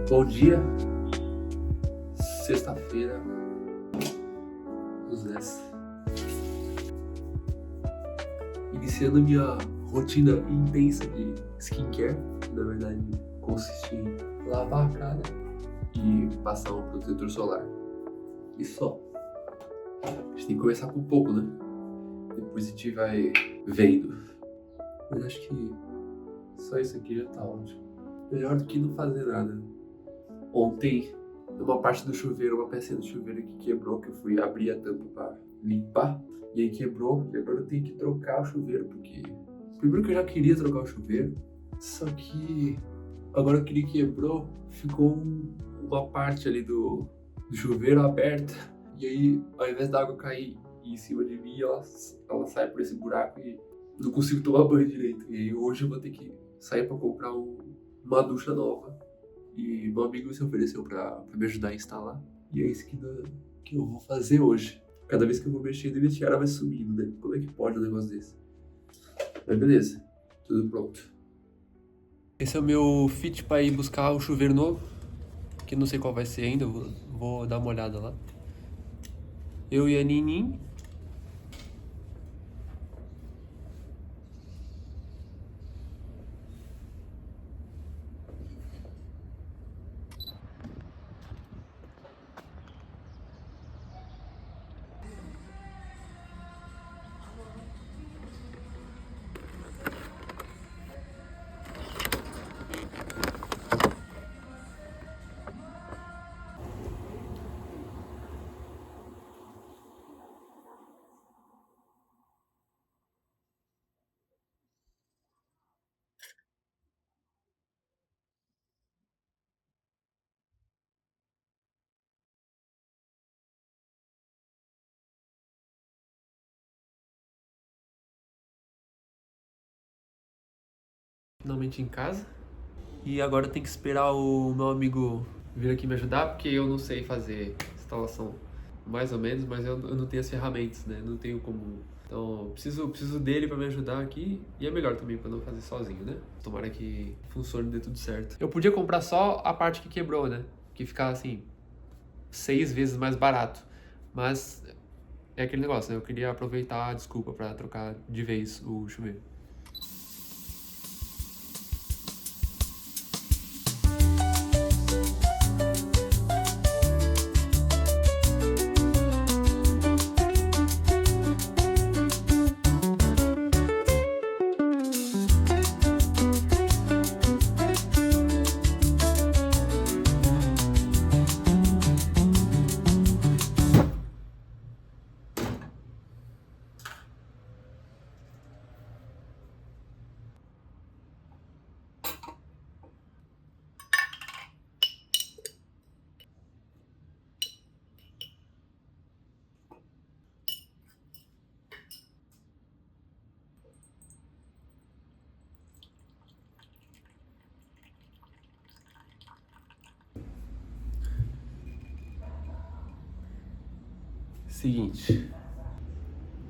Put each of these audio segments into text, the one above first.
Bom dia, sexta-feira, vamos nessa. Iniciando minha rotina intensa de skincare, que na verdade consiste em lavar a cara e passar um protetor solar. E só. A gente tem que começar com pouco, né? Depois a gente vai vendo. Mas acho que só isso aqui já tá ótimo. Melhor do que não fazer nada. Ontem, numa parte do chuveiro, uma pecinha do chuveiro que quebrou, que eu fui abrir a tampa pra limpar, e aí quebrou, e agora eu tenho que trocar o chuveiro, porque... Primeiro que eu já queria trocar o chuveiro, só que agora que ele quebrou, ficou uma parte ali do chuveiro aberta, e aí ao invés da água cair em cima de mim, ela sai por esse buraco e não consigo tomar banho direito. E aí hoje eu vou ter que sair pra comprar uma ducha nova. E meu amigo se ofereceu pra me ajudar a instalar. E é isso que eu vou fazer hoje. Cada vez que eu vou mexendo, a minha tiara vai sumindo, né? Como é que pode um negócio desse? Mas beleza, tudo pronto. Esse é o meu fit pra ir buscar o chuveiro novo. Que não sei qual vai ser ainda, vou dar uma olhada lá. Eu e a Ninin. Finalmente em casa. E agora eu tenho que esperar o meu amigo vir aqui me ajudar, porque eu não sei fazer instalação mais ou menos, mas eu não tenho as ferramentas, né? Não tenho como. Então, preciso dele pra me ajudar aqui, e é melhor também pra não fazer sozinho, né? Tomara que funcione e dê tudo certo. Eu podia comprar só a parte que quebrou, né? Que ficava assim, 6 vezes mais barato. Mas é aquele negócio, né? Eu queria aproveitar a desculpa pra trocar de vez o chuveiro. Seguinte,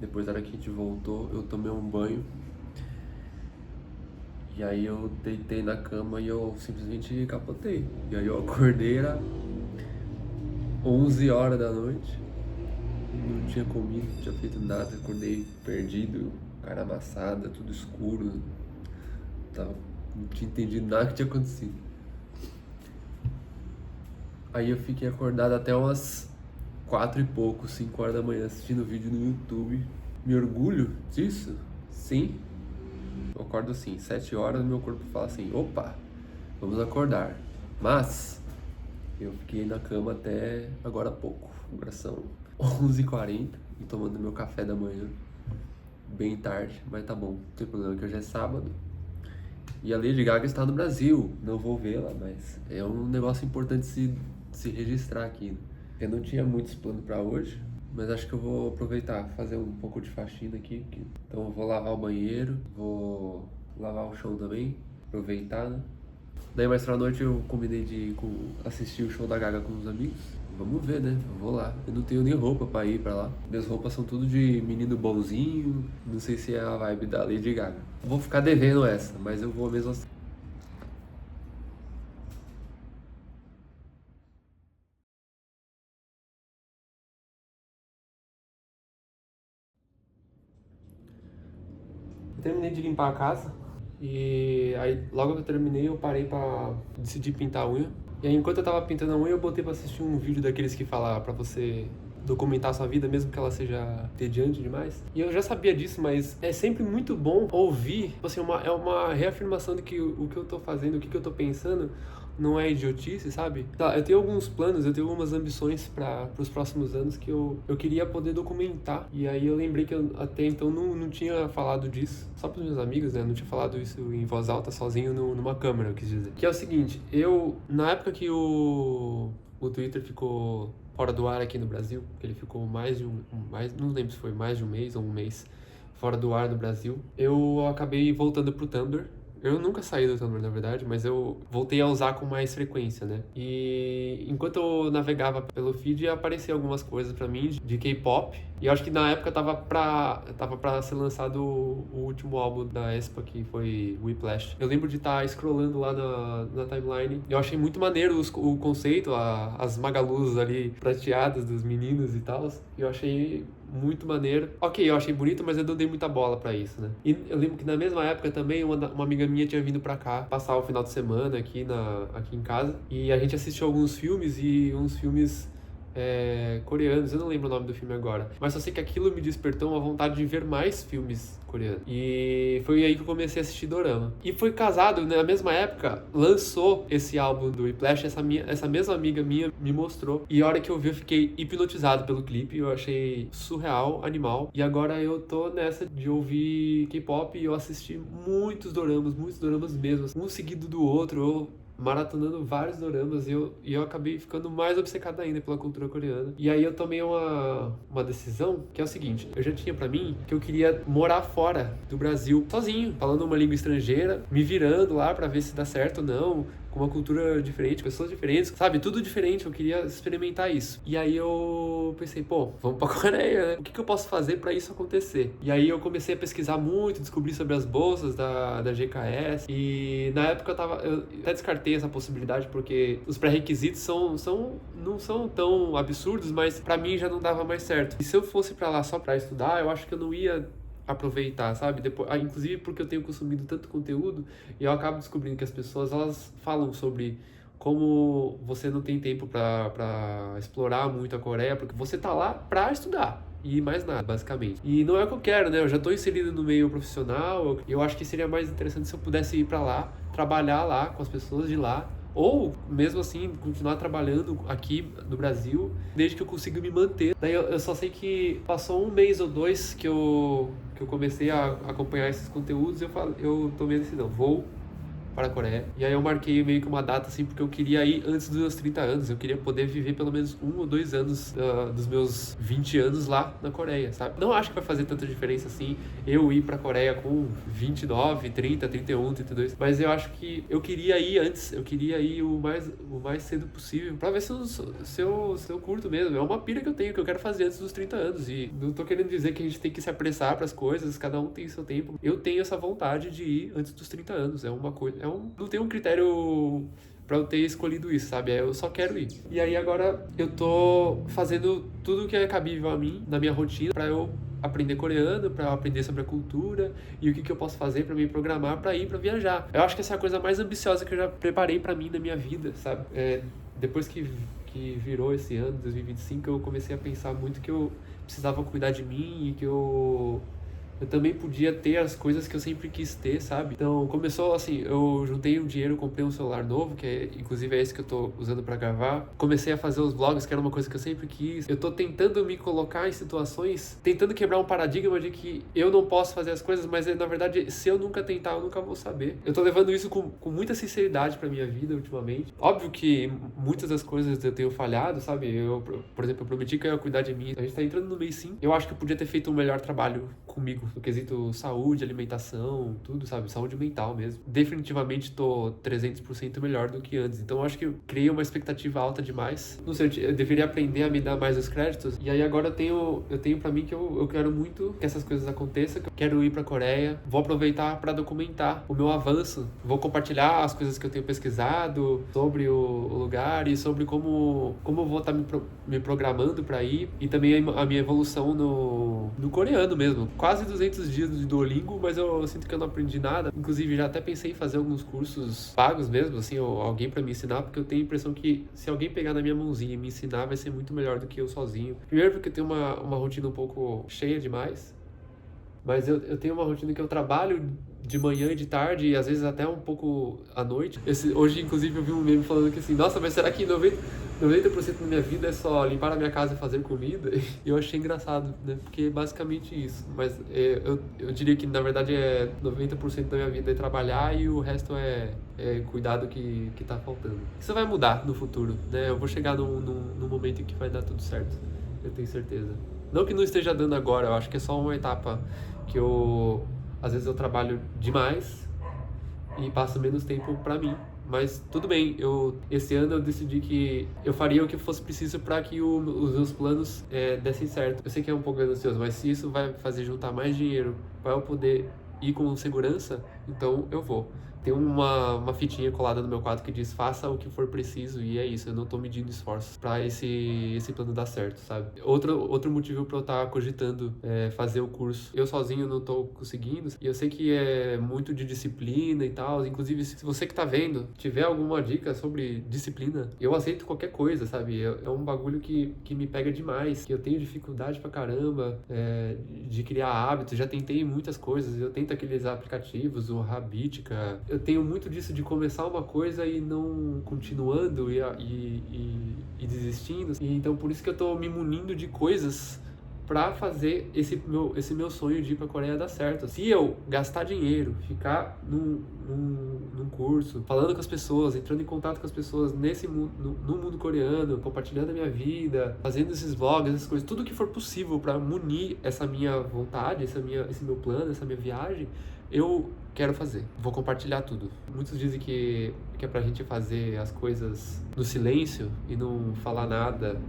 depois da hora que a gente voltou, eu tomei um banho. E aí eu deitei na cama e eu simplesmente capotei. E aí eu acordei, era 11 horas da noite. Não tinha comido, não tinha feito nada. Acordei perdido, cara amassada, tudo escuro. Não tinha entendido nada que tinha acontecido. Aí eu fiquei acordado até umas 4 e pouco, 5 horas da manhã, assistindo vídeo no YouTube. Me orgulho disso? Sim. Eu acordo assim, 7 horas, meu corpo fala assim, opa, vamos acordar. Mas eu fiquei na cama até agora há pouco. Agora são 11h40 e tomando meu café da manhã. Bem tarde, mas tá bom, não tem problema, que hoje é sábado. E a Lady Gaga está no Brasil, não vou vê-la, mas é um negócio importante se registrar aqui. Eu não tinha muitos planos pra hoje, mas acho que eu vou aproveitar, fazer um pouco de faxina aqui. Então eu vou lavar o banheiro, vou lavar o chão também, aproveitar, né? Daí mais pra noite eu combinei de assistir o show da Gaga com os amigos. Vamos ver, né? Eu vou lá. Eu não tenho nem roupa pra ir pra lá. Minhas roupas são tudo de menino bonzinho. Não sei se é a vibe da Lady Gaga. Vou ficar devendo essa, mas eu vou mesmo assim. terminei de limpar a casa e aí logo que eu terminei eu parei pra decidir pintar a unha. E aí enquanto eu tava pintando a unha eu botei pra assistir um vídeo daqueles que fala pra você documentar a sua vida, mesmo que ela seja entediante demais. E eu já sabia disso, mas é sempre muito bom ouvir, assim, é uma reafirmação de que o que eu tô fazendo, o que eu tô pensando, não é idiotice, sabe? Tá, eu tenho alguns planos, eu tenho algumas ambições para os próximos anos que eu queria poder documentar. E aí eu lembrei que eu até então não tinha falado disso, só para os meus amigos, né? Não tinha falado isso em voz alta, sozinho numa câmera, eu quis dizer. Que é o seguinte, na época que o Twitter ficou fora do ar aqui no Brasil, que ele ficou não lembro se foi mais de um mês ou um mês fora do ar no Brasil, eu acabei voltando pro Tumblr. Eu nunca saí do Tumblr, na verdade, mas eu voltei a usar com mais frequência, né? E enquanto eu navegava pelo feed, apareciam algumas coisas pra mim de K-pop. E eu acho que na época tava pra ser lançado o último álbum da aespa, que foi Whiplash. Eu lembro de estar scrollando lá na timeline. Eu achei muito maneiro o conceito, as magalus ali prateadas dos meninos e tal. Eu achei muito maneiro. Ok, eu achei bonito, mas eu não dei muita bola pra isso, né? E eu lembro que na mesma época também uma amiga minha tinha vindo pra cá passar o final de semana aqui em casa. E a gente assistiu alguns filmes e uns filmes coreanos, eu não lembro o nome do filme agora, mas só sei que aquilo me despertou uma vontade de ver mais filmes coreanos. E foi aí que eu comecei a assistir dorama. E foi casado, né, na mesma época, lançou esse álbum do Whiplash, essa mesma amiga minha me mostrou. E a hora que eu vi, eu fiquei hipnotizado pelo clipe, eu achei surreal, animal. E agora eu tô nessa de ouvir K-pop e eu assisti muitos doramas mesmo, um seguido do outro. Eu maratonando vários doramas e eu acabei ficando mais obcecado ainda pela cultura coreana. E aí eu tomei uma decisão que é o seguinte, eu já tinha pra mim que eu queria morar fora do Brasil, sozinho, falando uma língua estrangeira, me virando lá pra ver se dá certo ou não, com uma cultura diferente, pessoas diferentes, sabe? Tudo diferente, eu queria experimentar isso. E aí eu pensei, pô, vamos pra Coreia, né? O que eu posso fazer pra isso acontecer? E aí eu comecei a pesquisar muito, descobri sobre as bolsas da GKS e na época eu até descartei essa possibilidade porque os pré-requisitos não são tão absurdos, mas pra mim já não dava mais certo. E se eu fosse pra lá só pra estudar, eu acho que eu não ia aproveitar, sabe? Depois, inclusive porque eu tenho consumido tanto conteúdo e eu acabo descobrindo que as pessoas, elas falam sobre como você não tem tempo pra explorar muito a Coreia, porque você tá lá pra estudar. E mais nada, basicamente. E não é o que eu quero, né? Eu já tô inserido no meio profissional. Eu acho que seria mais interessante se eu pudesse ir pra lá, trabalhar lá com as pessoas de lá. Ou, mesmo assim, continuar trabalhando aqui no Brasil, desde que eu consiga me manter. Daí eu só sei que passou um mês ou dois que eu comecei a acompanhar esses conteúdos, eu tomei a decisão, vou para a Coreia. E aí eu marquei meio que uma data assim, porque eu queria ir antes dos meus 30 anos. Eu queria poder viver pelo menos 1 ou 2 anos dos meus 20 anos lá na Coreia, sabe? Não acho que vai fazer tanta diferença assim eu ir pra Coreia com 29, 30, 31, 32. Mas eu acho que eu queria ir antes. Eu queria ir o mais cedo possível pra ver se eu curto mesmo. É uma pira que eu tenho, que eu quero fazer antes dos 30 anos. E não tô querendo dizer que a gente tem que se apressar pras coisas, cada um tem seu tempo. Eu tenho essa vontade de ir antes dos 30 anos. É uma coisa... não tem um critério pra eu ter escolhido isso, sabe? Eu só quero ir. E aí agora eu tô fazendo tudo que é cabível a mim, na minha rotina, pra eu aprender coreano, pra eu aprender sobre a cultura e o que eu posso fazer pra me programar pra ir pra viajar. Eu acho que essa é a coisa mais ambiciosa que eu já preparei pra mim na minha vida, sabe? Depois que virou esse ano, 2025, eu comecei a pensar muito que eu precisava cuidar de mim e que eu também podia ter as coisas que eu sempre quis ter, sabe? Então, começou assim, eu juntei um dinheiro, comprei um celular novo, inclusive é esse que eu tô usando pra gravar. Comecei a fazer os vlogs, que era uma coisa que eu sempre quis. Eu tô tentando me colocar em situações, tentando quebrar um paradigma de que eu não posso fazer as coisas, mas na verdade, se eu nunca tentar, eu nunca vou saber. Eu tô levando isso com muita sinceridade pra minha vida ultimamente. Óbvio que muitas das coisas eu tenho falhado, sabe? Por exemplo, eu prometi que eu ia cuidar de mim. A gente tá entrando no mês 5. Eu acho que eu podia ter feito um melhor trabalho comigo, no quesito saúde, alimentação, tudo, sabe? Saúde mental mesmo. Definitivamente tô 300% melhor do que antes. Então eu acho que eu criei uma expectativa alta demais. Não sei, eu deveria aprender a me dar mais os créditos. E aí agora eu tenho pra mim que eu quero muito que essas coisas aconteçam, que eu quero ir pra Coreia. Vou aproveitar pra documentar o meu avanço. Vou compartilhar as coisas que eu tenho pesquisado sobre o lugar e sobre como eu vou estar me programando pra ir. E também a minha evolução no coreano mesmo. Quase 200 dias de Duolingo, mas eu sinto que eu não aprendi nada. Inclusive, já até pensei em fazer alguns cursos pagos mesmo, assim, ou alguém pra me ensinar, porque eu tenho a impressão que se alguém pegar na minha mãozinha e me ensinar, vai ser muito melhor do que eu sozinho. Primeiro porque eu tenho uma rotina um pouco cheia demais, mas eu tenho uma rotina que eu trabalho de manhã e de tarde, e às vezes até um pouco à noite. Hoje, inclusive, eu vi um meme falando que assim, nossa, mas será que 90% da minha vida é só limpar a minha casa e fazer comida? E eu achei engraçado, né? Porque é basicamente isso. Mas eu diria que, na verdade, 90% da minha vida é trabalhar e o resto é cuidar do que tá faltando. Isso vai mudar no futuro, né? Eu vou chegar num momento em que vai dar tudo certo. Eu tenho certeza. Não que não esteja dando agora, eu acho que é só uma etapa que às vezes eu trabalho demais e passo menos tempo pra mim. Mas tudo bem, esse ano eu decidi que eu faria o que fosse preciso para que os meus planos dessem certo. Eu sei que é um pouco ganancioso, mas se isso vai fazer juntar mais dinheiro para eu poder ir com segurança, então eu vou. Tem uma fitinha colada no meu quadro que diz: faça o que for preciso, e é isso, eu não tô medindo esforços pra esse plano dar certo, sabe? Outro motivo pra eu estar cogitando fazer o curso. Eu sozinho não tô conseguindo, e eu sei que é muito de disciplina e tal. Inclusive, se você que tá vendo tiver alguma dica sobre disciplina, eu aceito qualquer coisa, sabe? É um bagulho que me pega demais, que eu tenho dificuldade pra caramba de criar hábitos. Já tentei muitas coisas, eu tento aqueles aplicativos, o Habitica. Eu tenho muito disso de começar uma coisa e não continuando e desistindo. E então por isso que eu tô me munindo de coisas pra fazer esse meu sonho de ir pra Coreia dar certo. Se eu gastar dinheiro, ficar num curso, falando com as pessoas, entrando em contato com as pessoas no mundo coreano, compartilhando a minha vida, fazendo esses vlogs, essas coisas, tudo que for possível pra munir essa minha vontade, esse meu plano, essa minha viagem, eu quero fazer. Vou compartilhar tudo. Muitos dizem que é pra gente fazer as coisas no silêncio e não falar nada,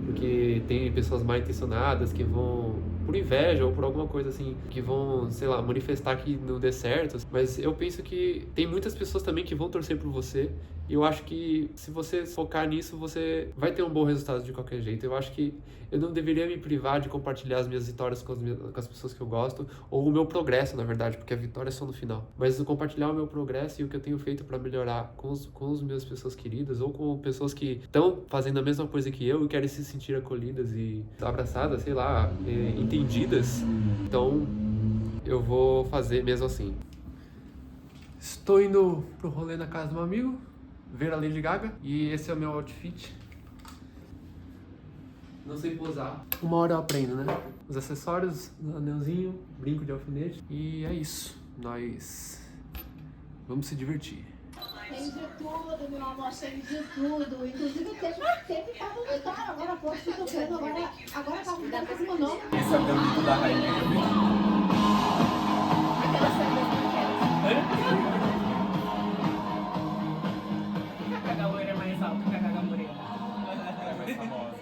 porque tem pessoas mal intencionadas que vão, por inveja ou por alguma coisa assim, que vão, sei lá, manifestar que não dê certo. Mas eu penso que tem muitas pessoas também que vão torcer por você. E eu acho que se você focar nisso, você vai ter um bom resultado de qualquer jeito. Eu acho que eu não deveria me privar de compartilhar as minhas vitórias com as pessoas que eu gosto, ou o meu progresso, na verdade, porque a vitória é só no final. Mas compartilhar o meu progresso e o que eu tenho feito para melhorar com as minhas pessoas queridas, ou com pessoas que estão fazendo a mesma coisa que eu e querem se sentir acolhidas e abraçadas, sei lá, entendidas. Então, eu vou fazer mesmo assim. Estou indo pro rolê na casa de um amigo, ver a Lady Gaga, e esse é o meu outfit. Não sei posar. Uma hora eu aprendo, né? Os acessórios, anelzinho, brinco de alfinete, e é isso. Nós vamos se divertir. Tem de tudo, meu amor, tem de tudo. Inclusive teve pra vomitar. Agora posso que eu tô vendo, agora tá mudando pra cima não. Esse é o canto da rainha. Aquela cena A Gaga loira é mais alta que a Gaga morena. É mais famosa.